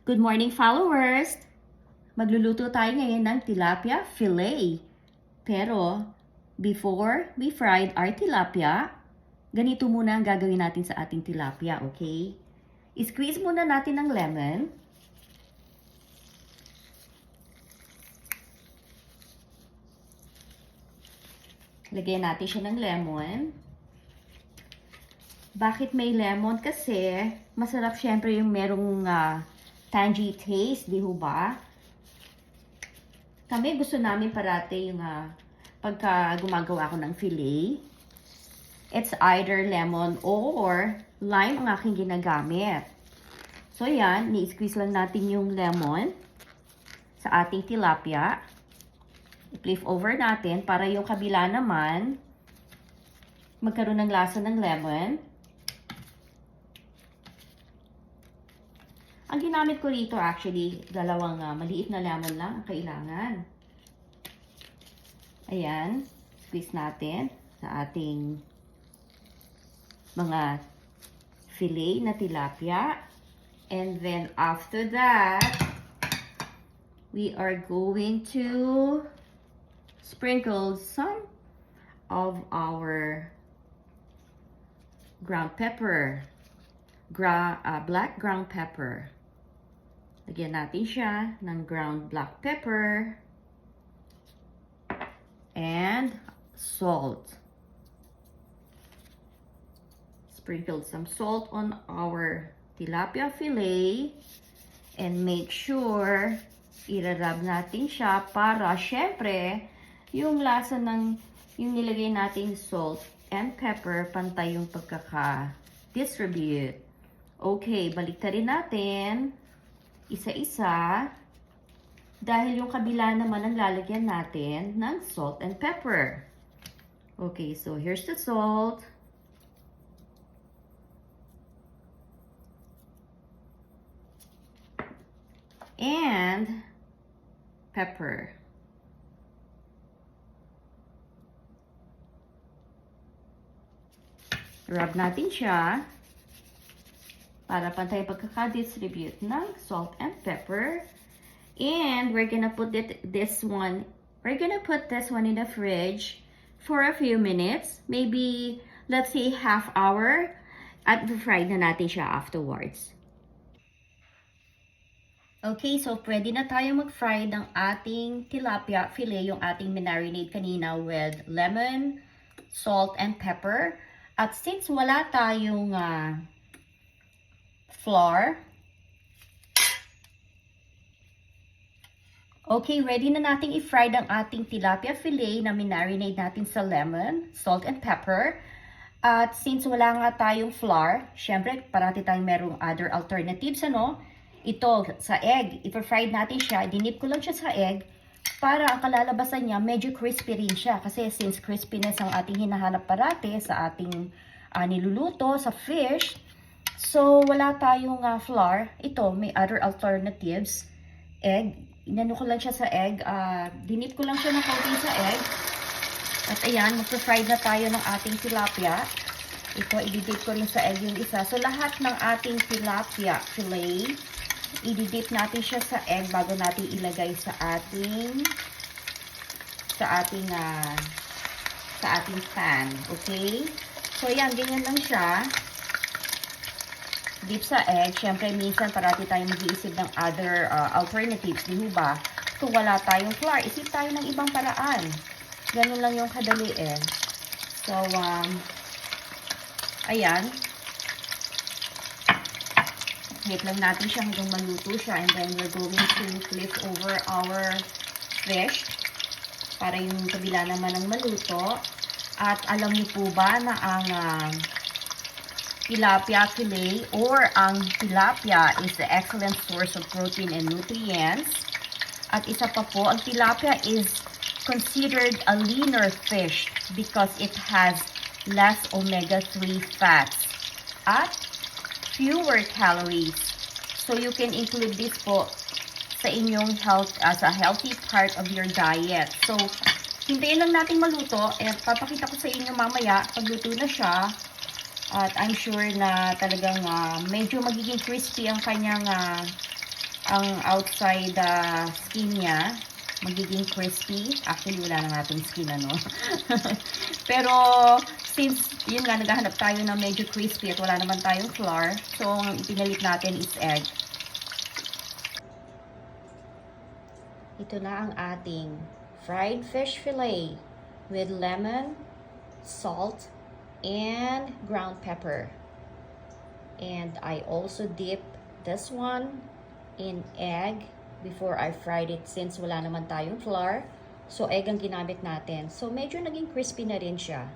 Good morning, followers! Magluluto tayo ngayon ng tilapia fillet. Pero, before we fried our tilapia, ganito muna ang gagawin natin sa ating tilapia, okay? I-squeeze muna natin ng lemon. Lagyan natin siya ng lemon. Bakit may lemon? Kasi, masarap syempre yung merong tangy taste, di ho ba? Kami gusto namin parati yung pagka gumagawa ako ng fillet, it's either lemon or lime ang aking ginagamit. So yan, ni-squeeze lang natin yung lemon sa ating tilapia. I-flip over natin para yung kabila naman magkaroon ng lasa ng lemon. Ang ginamit ko rito actually, dalawang maliit na lemon lang ang kailangan. Ayan, squeeze natin sa ating mga fillet na tilapia. And then after that, we are going to sprinkle some of our ground pepper, black ground pepper. Lagyan natin siya ng ground black pepper and salt. Sprinkle some salt on our tilapia fillet and make sure irarab natin siya para syempre yung lasa ng yung nilagay nating salt and pepper pantay yung pagkaka-distribute. Okay, baliktarin natin isa-isa dahil yung kabila naman ang lalagyan natin ng salt and pepper. Okay, so here's the salt. And pepper. Rub natin siya para pantay pagkaka-distribute ng salt and pepper. And we're gonna put this one in the fridge for a few minutes. Maybe, let's say, half hour. At fry na natin siya afterwards. Okay, so pwede na tayo mag-fry ng ating tilapia fillet, yung ating marinade kanina with lemon, salt, and pepper. At since wala tayong flour. Okay, ready na nating i-fry ang ating tilapia fillet na minarinade natin sa lemon, salt, and pepper. At since wala nga tayong flour, syempre parati tayong merong other alternatives, ano? Ito, sa egg, i-fry natin siya, dinip ko lang siya sa egg para ang kalalabasan niya medyo crispy rin siya. Kasi since crispiness ang ating hinahanap parati sa ating niluluto, sa fish, so, wala tayong flour. Ito, may other alternatives. Egg. Inano ko lang siya sa egg. Dinip ko lang siya ng kaunti sa egg. At ayan, mag-fry na tayo ng ating tilapia. Ito, i-dip ko rin sa egg yung isa. So, lahat ng ating tilapia fillet, i-dip natin siya sa egg bago natin ilagay sa ating pan. Okay? So, ayan, ganyan lang siya. Dip sa egg, syempre minsan parati tayong mag-iisip ng other alternatives, di ba? Kung wala tayong flour, isip tayo ng ibang paraan. Ganun lang yung kadali eh. So, ayan. Wait lang natin siya hanggang maluto siya. And then we're going to flip over our fish para yung kabila naman ang maluto. At alam niyo po ba na ang tilapia fillet or ang tilapia is the excellent source of protein and nutrients. At isa pa po, ang tilapia is considered a leaner fish because it has less omega-3 fats at fewer calories. So you can include this po sa inyong health as a healthy part of your diet. So, hintayin lang natin maluto. Papakita ko sa inyo mamaya pagluto na siya. At I'm sure na talagang medyo magiging crispy ang kanyang ang outside skin niya magiging crispy. Actually, wala na nga itong skin, ano. Pero, since, yun nga, naghahanap tayo ng medyo crispy at wala naman tayong flour, so, ang pinalit natin is egg. Ito na ang ating fried fish fillet with lemon, salt, and ground pepper. And I also dip this one in egg before I fried it since wala naman tayong flour. So, egg ang ginamit natin. So, medyo naging crispy na rin siya.